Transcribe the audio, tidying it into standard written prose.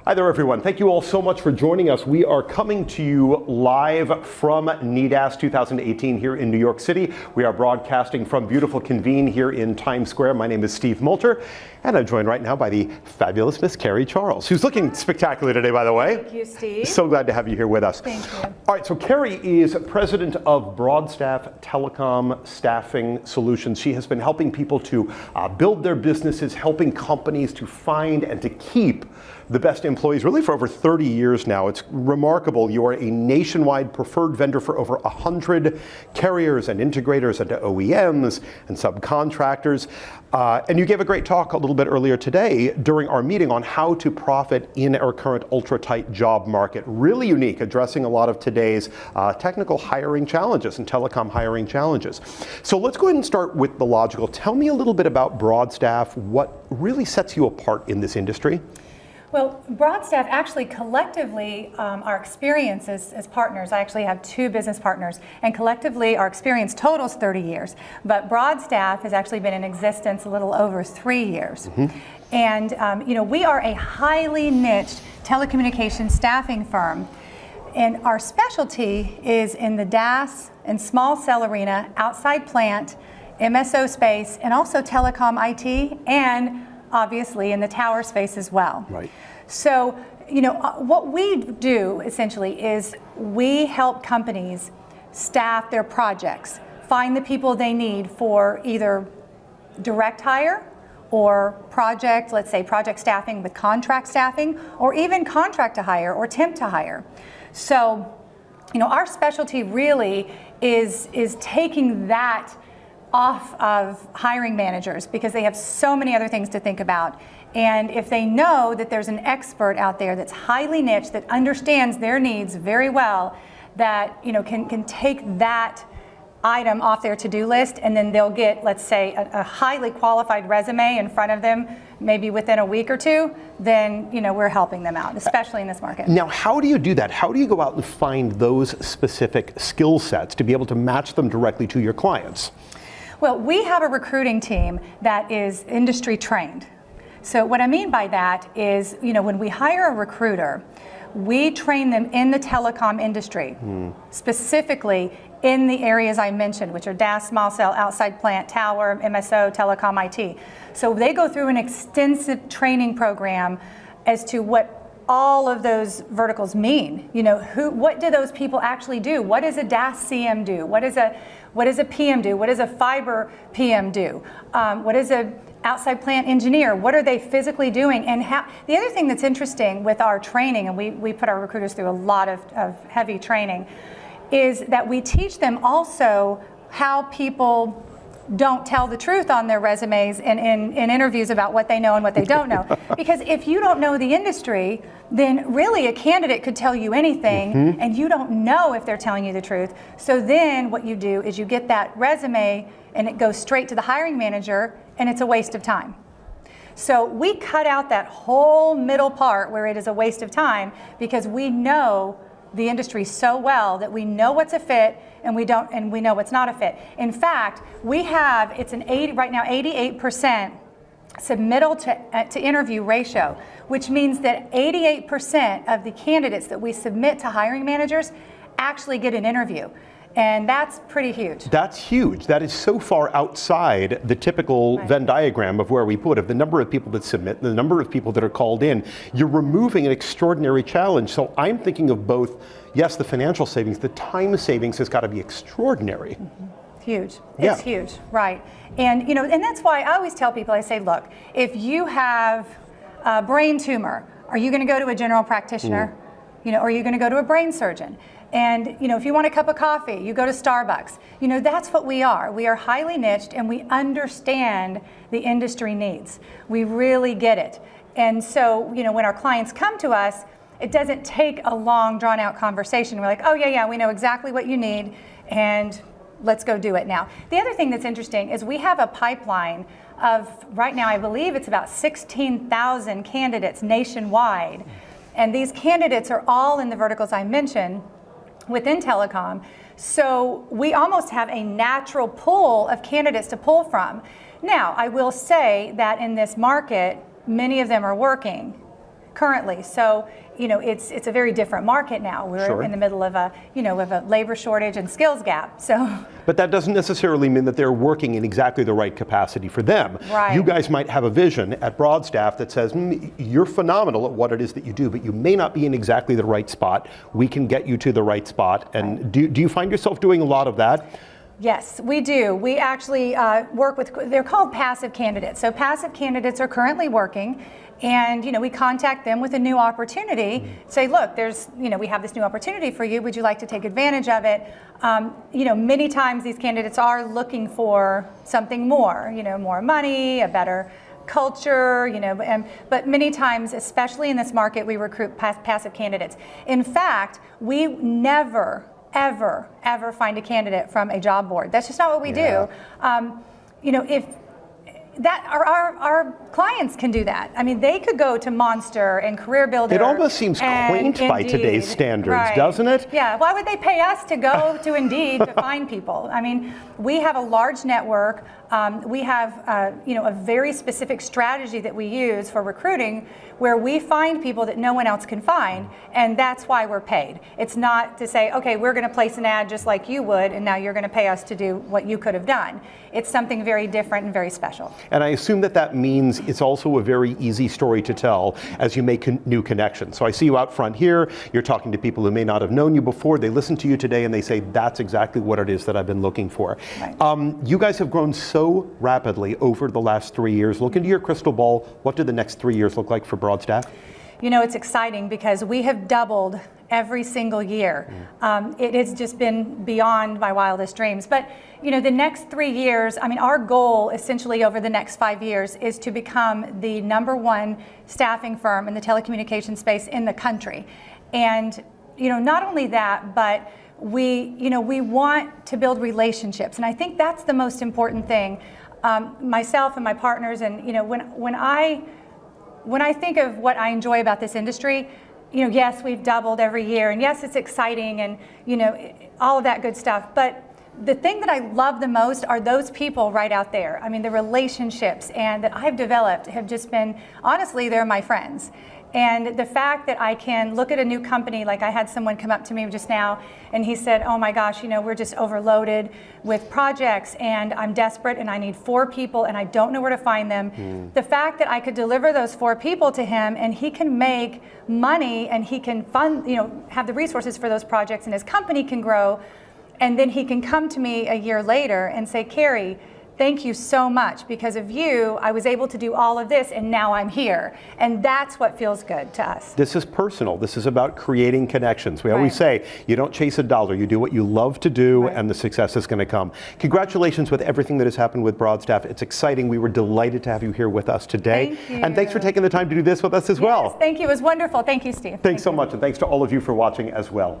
Hi there, everyone. Thank you all so much for joining us. We are coming to you live from NEDAS 2018 here in New York City. We are broadcasting from beautiful Convene here in Times Square. My name is Steve Multer, and I'm joined right now by the fabulous Miss Carrie Charles, who's looking spectacular today, by the way. Thank you, Steve. So glad to have you here with us. Thank you. All right, so Carrie is president of Broadstaff Telecom Staffing Solutions. She has been helping people to build their businesses, helping companies to find and to keep the best employees really for over 30 years now. It's remarkable. You are a nationwide preferred vendor for over 100 carriers and integrators and OEMs and subcontractors. And you gave a great talk a little bit earlier today during our meeting on how to profit in our current ultra-tight job market. Really unique, addressing a lot of today's technical hiring challenges and telecom hiring challenges. So let's go ahead and start with the logical. Tell me a little bit about Broadstaff, what really sets you apart in this industry? Well, Broadstaff actually collectively, our experience as partners, I actually have two business partners, and collectively our experience totals 30 years. But Broadstaff has actually been in existence a little over 3 years. Mm-hmm. And we are a highly niched telecommunications staffing firm. And our specialty is in the DAS and small cell arena, outside plant, MSO space, and also telecom IT, and obviously in the tower space as well. Right. So, what we do essentially is we help companies staff their projects, find the people they need for either direct hire or project, let's say project staffing with contract staffing, or even contract to hire or temp to hire. So, our specialty really is taking that off of hiring managers because they have so many other things to think about. And if they know that there's an expert out there that's highly niche, that understands their needs very well, that can take that item off their to-do list, and then they'll get, let's say, a highly qualified resume in front of them maybe within a week or two, then we're helping them out, especially in this market. Now, how do you do that? How do you go out and find those specific skill sets to be able to match them directly to your clients? Well, we have a recruiting team that is industry trained. So what I mean by that is, when we hire a recruiter, we train them in the telecom industry, specifically in the areas I mentioned, which are DAS, small cell, outside plant, tower, MSO, telecom IT. So they go through an extensive training program as to what all of those verticals mean. What do those people actually do? What does a DAS CM do? What does a PM do? What does a fiber PM do? What does a outside plant engineer? What are they physically doing? And the other thing that's interesting with our training, and we put our recruiters through a lot of heavy training, is that we teach them also how people don't tell the truth on their resumes and in interviews about what they know and what they don't know. Because if you don't know the industry, then really a candidate could tell you anything, and you don't know if they're telling you the truth. So then what you do is you get that resume and it goes straight to the hiring manager, and it's a waste of time. So we cut out that whole middle part where it is a waste of time, because we know the industry so well that we know what's a fit and we know what's not a fit. In fact, we have, right now 88% submittal to interview ratio, which means that 88% of the candidates that we submit to hiring managers actually get an interview. And that's pretty huge. That's huge. That is so far outside the typical Venn diagram of where we put it. The number of people that submit, the number of people that are called in, you're removing an extraordinary challenge. So I'm thinking of both, yes, the financial savings, the time savings has got to be extraordinary. Mm-hmm. Huge. It's huge, right. And and that's why I always tell people, I say, look, if you have a brain tumor, are you going to go to a general practitioner? Or are you going to go to a brain surgeon? And if you want a cup of coffee, you go to Starbucks. That's what we are. We are highly niched, and we understand the industry needs. We really get it. And so, when our clients come to us, it doesn't take a long, drawn-out conversation. We're like, oh, yeah, we know exactly what you need, and let's go do it now. The other thing that's interesting is we have a pipeline of, right now, I believe it's about 16,000 candidates nationwide. And these candidates are all in the verticals I mentioned within telecom. So we almost have a natural pool of candidates to pull from. Now, I will say that in this market, many of them are working currently. So, it's a very different market now. We're in the middle of a labor shortage and skills gap. So. But that doesn't necessarily mean that they're working in exactly the right capacity for them. Right. You guys might have a vision at Broadstaff that says, you're phenomenal at what it is that you do, but you may not be in exactly the right spot. We can get you to the right spot. And do you find yourself doing a lot of that? Yes, we do. We actually work with, they're called passive candidates. So passive candidates are currently working, and we contact them with a new opportunity. Say, look, we have this new opportunity for you. Would you like to take advantage of it? Many times these candidates are looking for something more. More money, a better culture. But many times, especially in this market, we recruit passive candidates. In fact, we never ever find a candidate from a job board. That's just not what we do. If that our clients can do that. I mean, they could go to Monster and Career Builder. It almost seems quaint by today's standards, doesn't it? Yeah. Why would they pay us to go to Indeed to find people? I mean, we have a large network. We have a very specific strategy that we use for recruiting, where we find people that no one else can find, and that's why we're paid. It's not to say, okay, we're going to place an ad just like you would, and now you're going to pay us to do what you could have done. It's something very different and very special. And I assume that means it's also a very easy story to tell as you make new connections. So I see you out front here, you're talking to people who may not have known you before, they listen to you today and they say, that's exactly what it is that I've been looking for. Right. You guys have grown so rapidly over the last 3 years. Look into your crystal ball. What do the next 3 years look like for Broadstaff? It's exciting because we have doubled every single year. It has just been beyond my wildest dreams. But the next 3 years, our goal essentially over the next 5 years is to become the #1 staffing firm in the telecommunications space in the country. And not only that, but we want to build relationships, and I think that's the most important thing. Myself and my partners, and when I think of what I enjoy about this industry, yes, we've doubled every year, and yes, it's exciting, and all of that good stuff. But the thing that I love the most are those people right out there. The relationships and that I've developed have just been, honestly, they're my friends. And the fact that I can look at a new company, like I had someone come up to me just now, and he said, oh my gosh, we're just overloaded with projects, and I'm desperate, and I need 4 people, and I don't know where to find them. The fact that I could deliver those 4 people to him, and he can make money, and he can fund, have the resources for those projects, and his company can grow, and then he can come to me a year later and say, Carrie, thank you so much. Because of you, I was able to do all of this, and now I'm here. And that's what feels good to us. This is personal. This is about creating connections. We always say, you don't chase a dollar. You do what you love to do, and the success is going to come. Congratulations with everything that has happened with Broadstaff. It's exciting. We were delighted to have you here with us today. Thank you. And thanks for taking the time to do this with us as well. Thank you. It was wonderful. Thank you, Steve. Thanks so much, and thanks to all of you for watching as well.